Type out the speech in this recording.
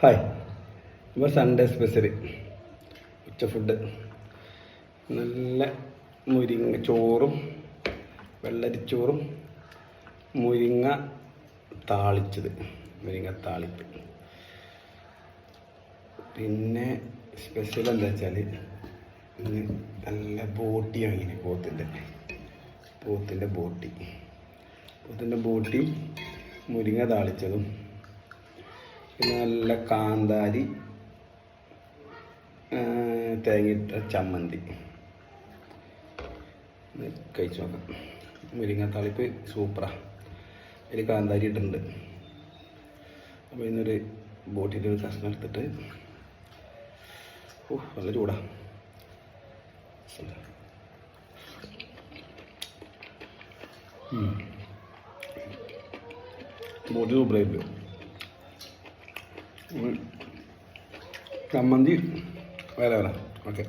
Hi, ഇപ്പോൾ Sunday special ഉച്ച food നല്ല മുരിങ്ങ ചോറും വെള്ളരിച്ചോറും മുരിങ്ങ താളിച്ചത്, മുരിങ്ങ താളിപ്പ്. പിന്നെ സ്പെഷ്യൽ എന്താ വെച്ചാൽ ഇന്ന് നല്ല ബോട്ടി വാങ്ങിനെ, പോത്തിൻ്റെ ബോട്ടി മുരിങ്ങ താളിച്ചതും, പിന്നെ നല്ല കാന്താരി തേങ്ങയിട്ട ചമ്മന്തി. കഴിച്ചു നോക്കാം. മുരിങ്ങ താളിപ്പ് സൂപ്പറാണ്. അതിൽ കാന്താരി ഇട്ടിട്ടുണ്ട്. അപ്പോൾ ഇന്നൊരു ബോട്ടിൻ്റെ ഒരു കഷ്ണം എടുത്തിട്ട് നല്ല ചൂടാ. ബോട്ടി സൂപ്പറായിട്ട്. ചമ്മന്തി വേറെ. ഓക്കെ.